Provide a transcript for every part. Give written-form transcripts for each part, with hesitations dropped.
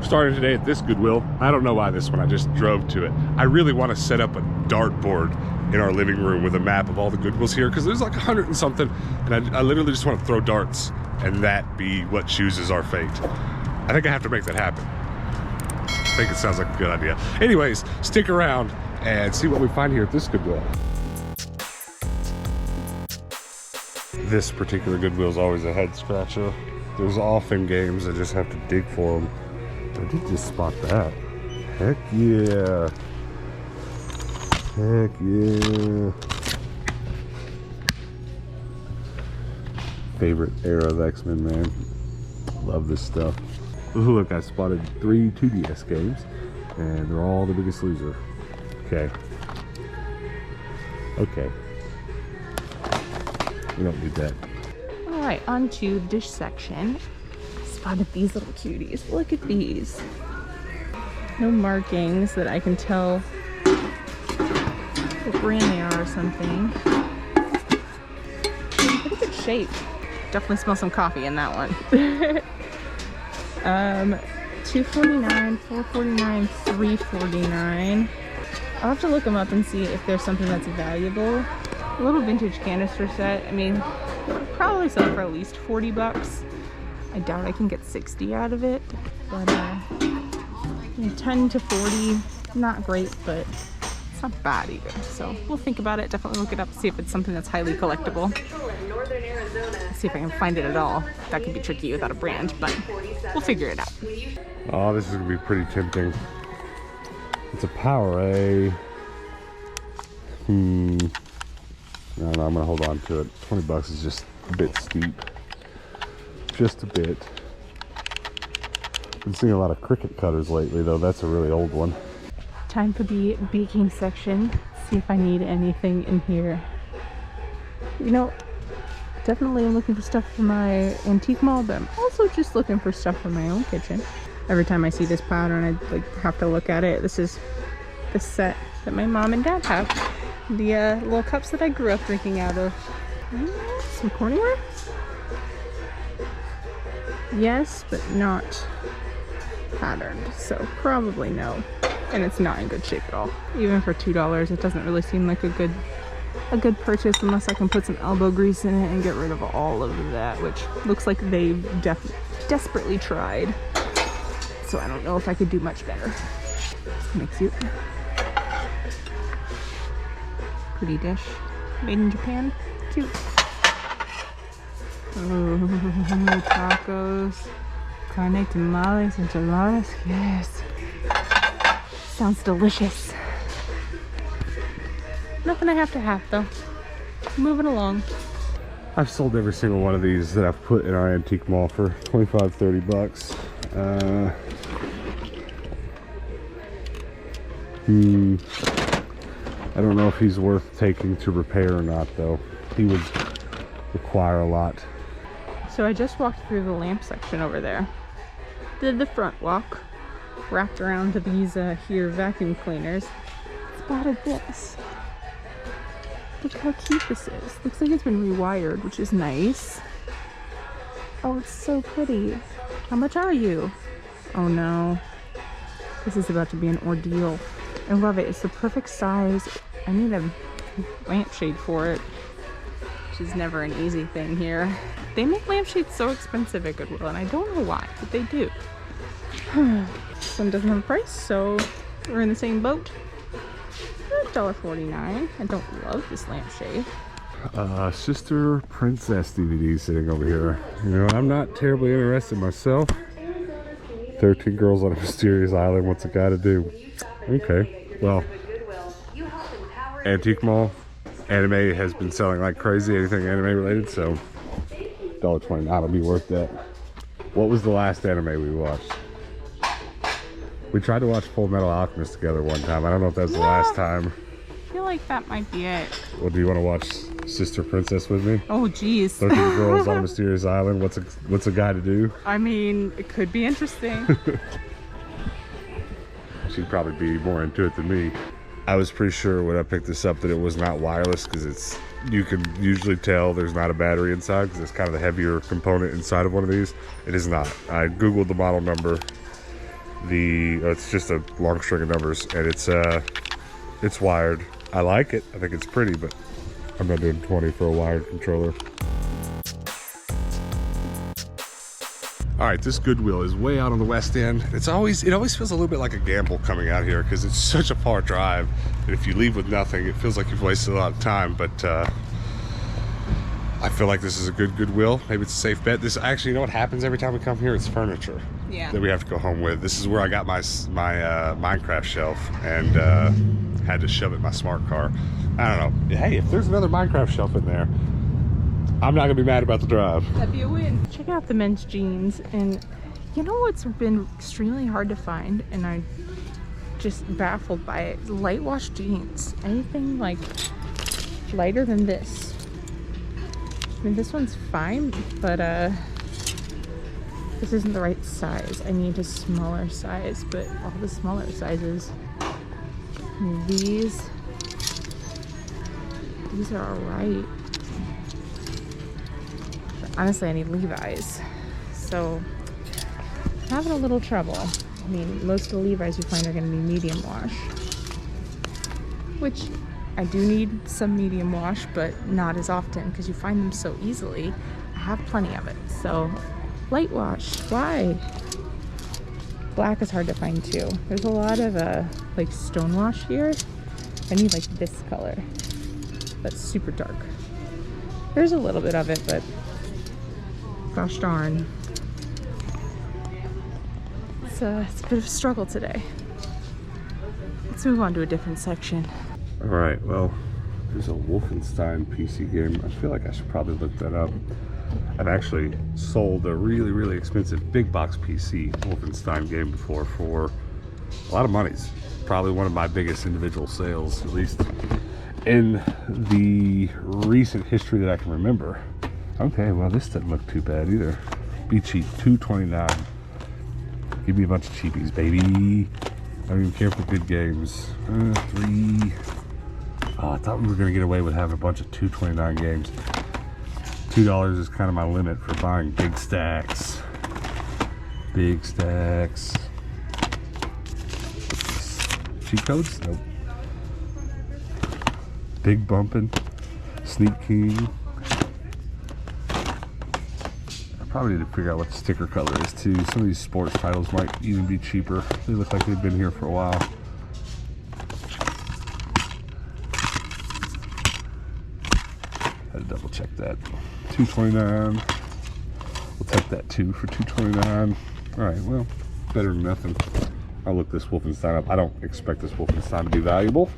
Starting today at this Goodwill. I don't know why this one, I just drove to it. I really want to set up a dartboard in our living room with a map of all the Goodwills here, because there's like 100 and something, and I literally just want to throw darts and that be what chooses our fate. I think I have to make that happen. I think it sounds like a good idea. Anyways, stick around and see what we find here at this Goodwill. This particular Goodwill is always a head scratcher. There's often games I just have to dig for them. I did just spot that. Heck yeah. Heck yeah. Favorite era of X-Men, man. Love this stuff. Ooh, look, I spotted 3 2DS games, and they're all The Biggest Loser. Okay. Okay. We don't need that. Alright, on to the dish section. Spotted these little cuties. Look at these. No markings that I can tell what brand they are or something. Pretty good shape. Definitely smell some coffee in that one. $2.49, $4.49, $3.49. I'll have to look them up and see if there's something that's valuable. A little vintage canister set. I mean, probably sell for at least 40 bucks. I doubt I can get 60 out of it, but 10 to 40, not great, but it's not bad either. So we'll think about it, definitely look it up, see if it's something that's highly collectible. See if I can find it at all. That could be tricky without a brand, but we'll figure it out. Oh, this is gonna be pretty tempting. It's a Powerade. I don't know, I'm gonna hold on to it. 20 bucks is just a bit steep. Just a bit. Been seeing a lot of cricket cutters lately, though. That's a really old one. Time for the baking section. See if I need anything in here. You know, definitely I'm looking for stuff for my antique mall, but I'm also just looking for stuff for my own kitchen. Every time I see this powder and I have to look at it, this is the set that my mom and dad have. The little cups that I grew up drinking out of. Some cornware? Yes, but not patterned, so probably no. And it's not in good shape at all. Even for $2, it doesn't really seem like a good purchase unless I can put some elbow grease in it and get rid of all of that, which looks like they've desperately tried. So I don't know if I could do much better. Kind of cute. Pretty dish. Made in Japan. Cute. Oh, tacos, carne tamales, enchiladas. Yes. Sounds delicious. Nothing I have to have though. Moving along. I've sold every single one of these that I've put in our antique mall for 25, 30 bucks. I don't know if he's worth taking to repair or not though. He would require a lot. So I just walked through the lamp section over there. Did the front walk. Wrapped around to these here vacuum cleaners. Spotted this. Look how cute this is. Looks like it's been rewired, which is nice. Oh, it's so pretty. How much are you? Oh no. This is about to be an ordeal. I love it. It's the perfect size. I need a lampshade for it, which is never an easy thing here. They make lampshades so expensive at Goodwill, and I don't know why, but they do. This one doesn't have a price, so we're in the same boat. $1.49. I don't love this lampshade. Sister Princess DVD sitting over here. You know, I'm not terribly interested myself. 13 Girls on a Mysterious Island. What's a guy to do? Okay, well, antique mall. Anime has been selling like crazy. Anything anime related, so $1.29 will be worth that. What was the last anime we watched? We tried to watch Full Metal Alchemist together one time. I don't know if that was the last time. I feel like that might be it. Well, do you want to watch Sister Princess with me? Oh, geez. 13 Girls on a Mysterious Island. What's a guy to do? I mean, it could be interesting. She'd probably be more into it than me. I was pretty sure when I picked this up that it was not wireless, because you can usually tell there's not a battery inside because it's kind of the heavier component inside of one of these. It is not. I googled the model number. it's just a long string of numbers, and it's wired. I like it. I think it's pretty, but I'm not doing 20 for a wired controller. All right, this Goodwill is way out on the west end. It always feels a little bit like a gamble coming out here because it's such a far drive. And if you leave with nothing, it feels like you've wasted a lot of time. But I feel like this is a good Goodwill. Maybe it's a safe bet. This actually, you know what happens every time we come here? It's furniture that we have to go home with. This is where I got my Minecraft shelf and had to shove it in my smart car. I don't know. Hey, if there's another Minecraft shelf in there, I'm not gonna be mad about the drive. That'd be a win. Check out the men's jeans, and you know what's been extremely hard to find, and I'm just baffled by it? Light wash jeans. Anything like lighter than this. I mean, this one's fine, but this isn't the right size. I need a smaller size, but all the smaller sizes. These are all right. Honestly, I need Levi's, so I'm having a little trouble. I mean, most of the Levi's you find are going to be medium wash, which I do need some medium wash, but not as often because you find them so easily. I have plenty of it. So light wash, why? Black is hard to find too. There's a lot of like stone wash here. I need like this color that's super dark. There's a little bit of it, but gosh darn. It's a bit of a struggle today. Let's move on to a different section. All right, well, there's a Wolfenstein PC game. I feel like I should probably look that up. I've actually sold a really, really expensive big box PC Wolfenstein game before for a lot of money. It's probably one of my biggest individual sales, at least in the recent history that I can remember. Okay, well, this doesn't look too bad either. Be cheap, $229. Give me a bunch of cheapies, baby. I don't even care for good games. 3. Oh, I thought we were gonna get away with having a bunch of $2.29 games. $2 is kind of my limit for buying big stacks. Big stacks. Cheat codes? Nope. Big bumping. Sneak King. Probably need to figure out what the sticker color is too. Some of these sports titles might even be cheaper. They look like they've been here for a while. Had to double check that. $2.29. We'll take that too for $2.29. All right, well, better than nothing. I'll look this Wolfenstein up. I don't expect this Wolfenstein to be valuable.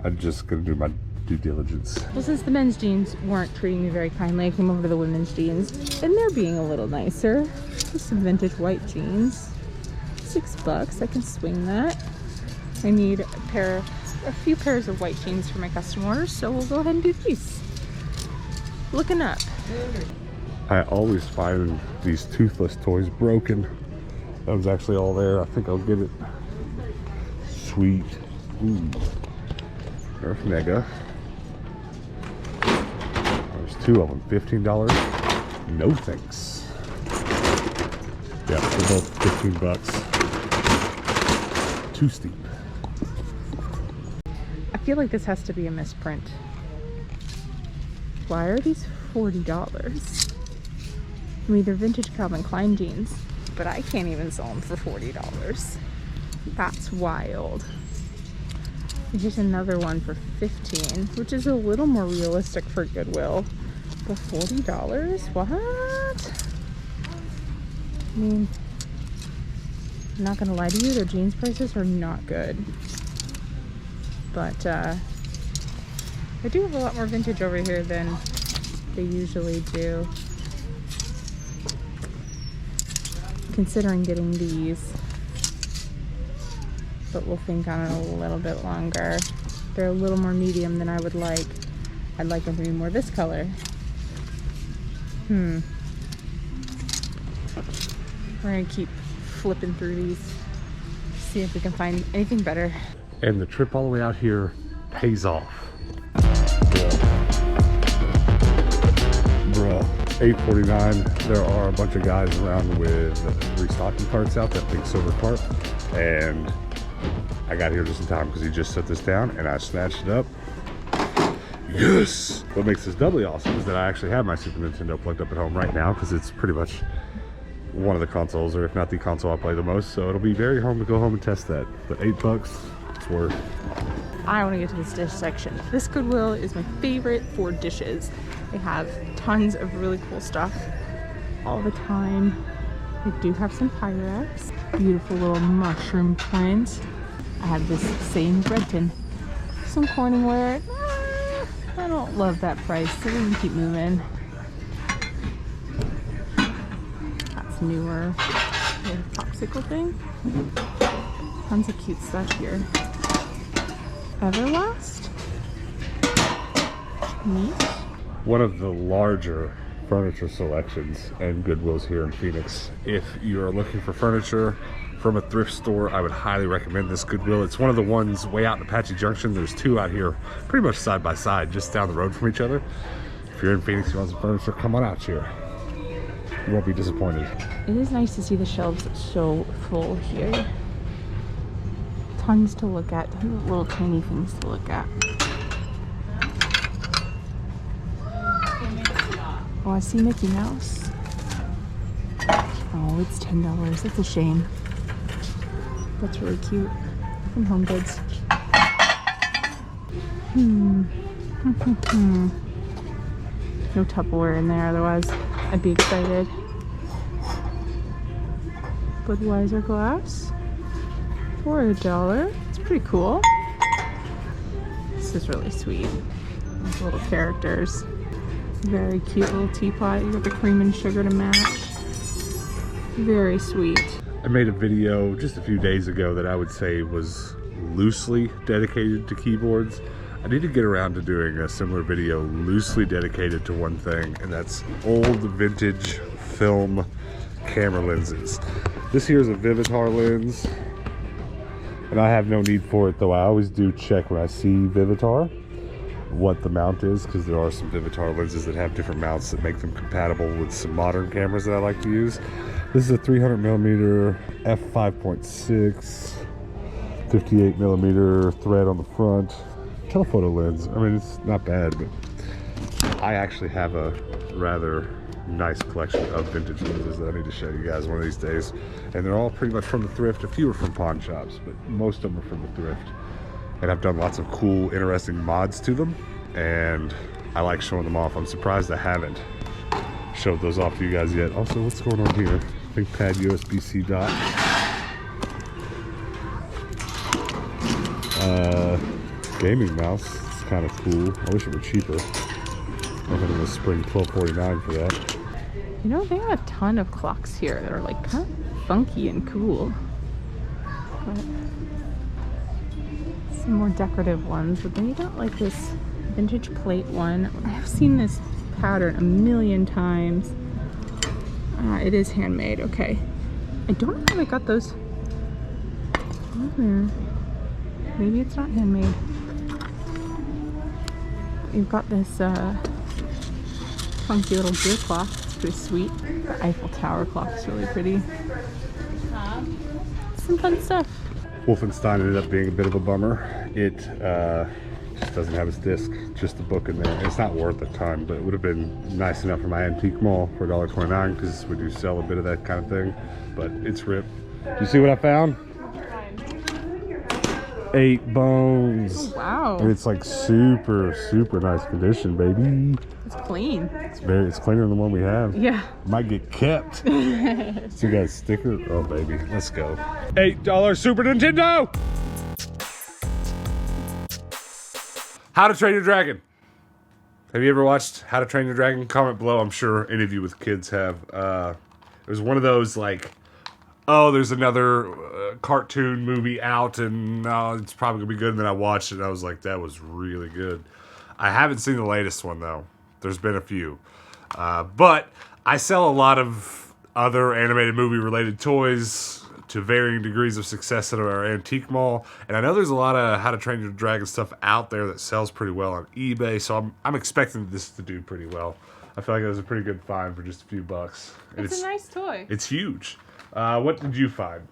I'm just gonna do my due diligence. Well, since the men's jeans weren't treating me very kindly, I came over to the women's jeans, and they're being a little nicer. Just some vintage white jeans. $6, I can swing that. I need a few pairs of white jeans for my custom orders, so we'll go ahead and do these. Looking up. I always find these toothless toys broken. That was actually all there. I think I'll get it. Sweet. Ooh. Nerf Mega. There's 2 of them. $15. No thanks. Yeah, they're both $15. Too steep. I feel like this has to be a misprint. Why are these $40? I mean, they're vintage Calvin Klein jeans, but I can't even sell them for $40. That's wild. Here's another one for $15, which is a little more realistic for Goodwill. But $40? What? I mean, I'm not gonna lie to you, their jeans prices are not good. But I do have a lot more vintage over here than they usually do. Considering getting these, but we'll think on it a little bit longer. They're a little more medium than I would like. I'd like them to be more this color. We're gonna keep flipping through these, see if we can find anything better. And the trip all the way out here pays off. Bruh. $8.49. There are a bunch of guys around with restocking carts out, that big silver cart, and I got here just in time because he just set this down and I snatched it up. Yes! What makes this doubly awesome is that I actually have my Super Nintendo plugged up at home right now because it's pretty much one of the consoles, or if not the console I play the most, so it'll be very home to go home and test that. But $8, it's worth. I want to get to this dish section. This Goodwill is my favorite for dishes. They have tons of really cool stuff all the time. They do have some Pyrex, beautiful little mushroom plant. I have this same bread tin. Some Corningware. I don't love that price, so we can keep moving. That's newer. Little popsicle thing. Tons of cute stuff here. Everlast. Neat. One of the larger furniture selections and Goodwills here in Phoenix. If you're looking for furniture from a thrift store, I would highly recommend this Goodwill. It's one of the ones way out in Apache Junction. There's two out here pretty much side by side, just down the road from each other. If you're in Phoenix, you want some furniture, come on out here. You won't be disappointed. It is nice to see the shelves so full here. Tons to look at, tons of little tiny things to look at. Oh, I see Mickey Mouse. Oh, it's $10. That's a shame. That's really cute. From Home Goods. No Tupperware in there, otherwise I'd be excited. Budweiser glass for $1. It's pretty cool. This is really sweet. These little characters. Very cute little teapot. You got the cream and sugar to match. Very sweet. I made a video just a few days ago that I would say was loosely dedicated to keyboards. I need to get around to doing a similar video loosely dedicated to one thing, and that's old vintage film camera lenses. This here is a Vivitar lens, and I have no need for it, though I always do check when I see Vivitar what the mount is, because there are some Vivitar lenses that have different mounts that make them compatible with some modern cameras that I like to use. This is a 300mm f5.6, 58mm thread on the front, telephoto lens. I mean, it's not bad, but I actually have a rather nice collection of vintage lenses that I need to show you guys one of these days. And they're all pretty much from the thrift. A few are from pawn shops, but most of them are from the thrift. And I've done lots of cool, interesting mods to them, and I like showing them off. I'm surprised I haven't showed those off to you guys yet. Also, what's going on here? ThinkPad USB-C dock. Gaming mouse. It's kind of cool. I wish it were cheaper. I'm gonna spring $12.49 for that. You know, they have a ton of clocks here that are like kind of funky and cool. But some more decorative ones, but then you got like this vintage plate one. I've seen this pattern a million times. It is handmade. Okay, I don't know how they got those on there. Maybe it's not handmade. You've got this funky little gear clock. It's pretty sweet. The Eiffel Tower clock is really pretty. Some fun stuff. Wolfenstein ended up being a bit of a bummer. It just doesn't have its disc, just the book in there. It's not worth a ton, but it would have been nice enough for my antique mall for $1.29, because we do sell a bit of that kind of thing. But it's ripped. Do you see what I found? 8 bones. Oh, wow. And it's like super nice condition, baby. It's clean. It's cleaner than the one we have. Yeah. Might get kept. So you got a sticker? Oh baby, let's go. $8 Super Nintendo. How to Train Your Dragon. Have you ever watched How to Train Your Dragon? Comment below. I'm sure any of you with kids have. It was one of those like, oh, there's another cartoon movie out, and it's probably gonna be good. And then I watched it, and I was like, that was really good. I haven't seen the latest one though. There's been a few, but I sell a lot of other animated movie related toys to varying degrees of success at our antique mall, and I know there's a lot of How to Train Your Dragon stuff out there that sells pretty well on eBay. So I'm expecting this to do pretty well. I feel like it was a pretty good find for just a few bucks. And It's a nice toy. It's huge. What did you find?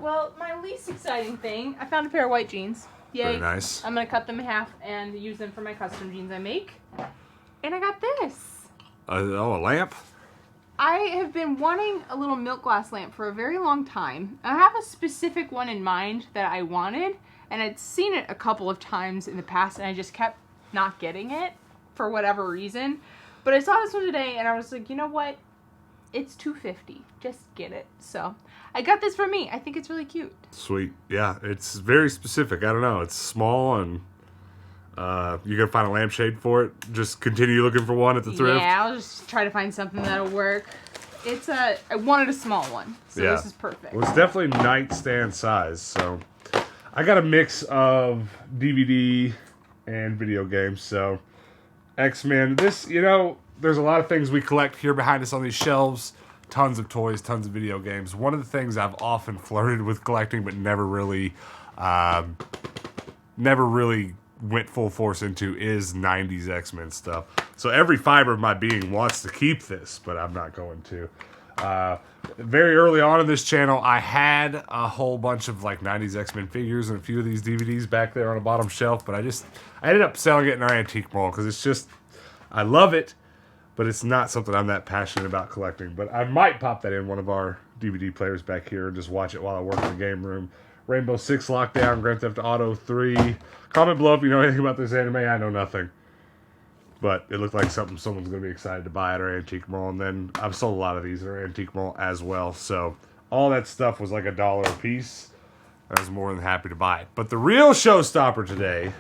Well, my least exciting thing, I found a pair of white jeans. Yay. Very nice. I'm going to cut them in half and use them for my custom jeans I make. And I got this. A lamp? I have been wanting a little milk glass lamp for a very long time. I have a specific one in mind that I wanted, and I'd seen it a couple of times in the past, and I just kept not getting it for whatever reason. But I saw this one today, and I was like, you know what? It's $2.50. Just get it. So I got this for me. I think it's really cute. Sweet. Yeah, it's very specific. I don't know. It's small, and you're going to find a lampshade for it. Just continue looking for one at the thrift. Yeah, I'll just try to find something that'll work. I wanted a small one, so Yeah. this is perfect. Well, it's definitely nightstand size, so I got a mix of DVD and video games. So X-Men, this, you know, there's a lot of things we collect here behind us on these shelves. Tons of toys, tons of video games. One of the things I've often flirted with collecting, but never really went full force into, is 90s X-Men stuff. So every fiber of my being wants to keep this, but I'm not going to. Very early on in this channel, I had a whole bunch of like 90s X-Men figures and a few of these DVDs back there on the bottom shelf, but I ended up selling it in our antique mall because it's just, I love it, but it's not something I'm that passionate about collecting. But I might pop that in one of our DVD players back here and just watch it while I work in the game room. Rainbow Six Lockdown, Grand Theft Auto 3. Comment below if you know anything about this anime. I know nothing. But it looked like something someone's going to be excited to buy at our antique mall. And then I've sold a lot of these at our antique mall as well. So all that stuff was like $1 a piece. I was more than happy to buy it. But the real showstopper today,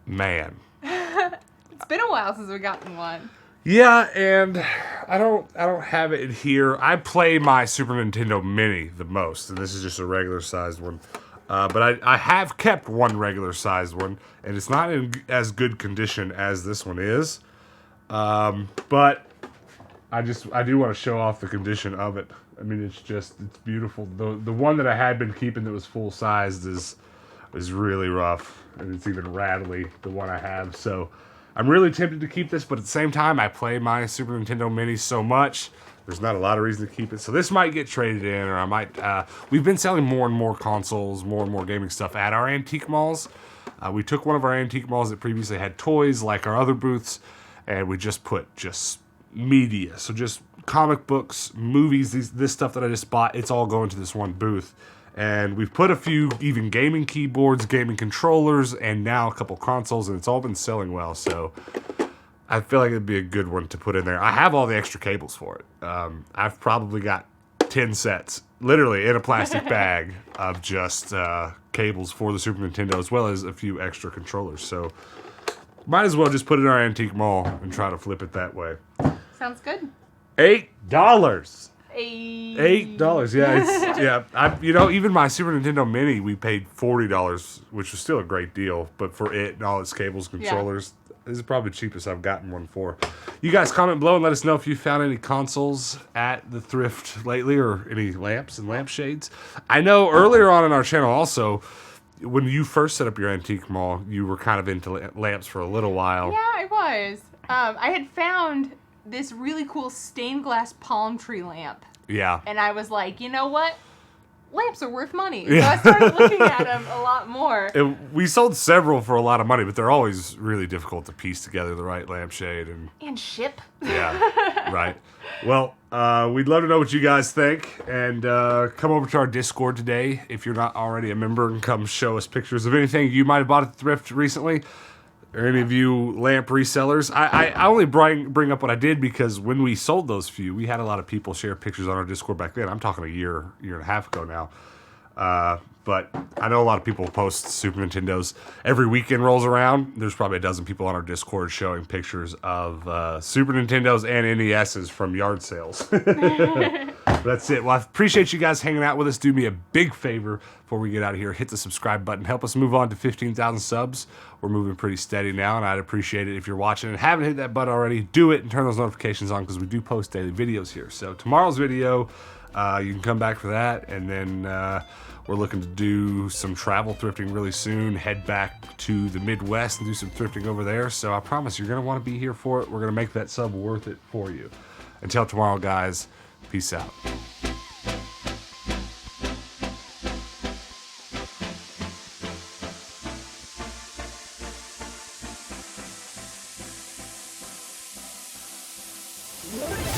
man. It's been a while since we've gotten one. Yeah, and I don't have it in here. I play my Super Nintendo Mini the most, and this is just a regular sized one. But I have kept one regular sized one, and it's not in as good condition as this one is. But I do want to show off the condition of it. I mean, it's beautiful. The one that I had been keeping that was full sized is really rough, and it's even rattly, the one I have. So I'm really tempted to keep this, but at the same time, I play my Super Nintendo Mini so much, there's not a lot of reason to keep it. So this might get traded in, or I might... we've been selling more and more consoles, more and more gaming stuff at our antique malls. We took one of our antique malls that previously had toys, like our other booths, and we just put media. So just comic books, movies, this stuff that I just bought, it's all going to this one booth. And we've put a few even gaming keyboards, gaming controllers, and now a couple consoles, and it's all been selling well. So I feel like it'd be a good one to put in there. I have all the extra cables for it. I've probably got 10 sets, literally in a plastic bag, of just cables for the Super Nintendo, as well as a few extra controllers. So might as well just put it in our antique mall and try to flip it that way. Sounds good. $8. $8. Yeah. Even my Super Nintendo Mini, we paid $40, which was still a great deal. But for it and all its cables, controllers, this is probably the cheapest I've gotten one for. You guys comment below and let us know if you found any consoles at the thrift lately, or any lamps and lampshades. I know earlier on in our channel also, when you first set up your antique mall, you were kind of into lamps for a little while. Yeah, I was. I had found this really cool stained glass palm tree lamp. Yeah. And I was like, you know what? Lamps are worth money. So I started looking at them a lot more. We sold several for a lot of money, but they're always really difficult to piece together the right lampshade. And ship. Yeah, right. Well, we'd love to know what you guys think. And come over to our Discord today if you're not already a member, and come show us pictures of anything you might have bought at the thrift recently. Or any of you lamp resellers. I only bring up what I did because when we sold those few, we had a lot of people share pictures on our Discord back then. I'm talking a year and a half ago now. But I know a lot of people post Super Nintendos. Every weekend rolls around, there's probably a dozen people on our Discord showing pictures of Super Nintendos and NESs from yard sales. That's it. Well, I appreciate you guys hanging out with us. Do me a big favor before we get out of here. Hit the subscribe button. Help us move on to 15,000 subs. We're moving pretty steady now, and I'd appreciate it if you're watching and haven't hit that button already. Do it and turn those notifications on, because we do post daily videos here. So tomorrow's video, You can come back for that, and then we're looking to do some travel thrifting really soon, head back to the Midwest and do some thrifting over there. So I promise you're gonna want to be here for it. We're gonna make that sub worth it for you. Until tomorrow, guys, peace out. What?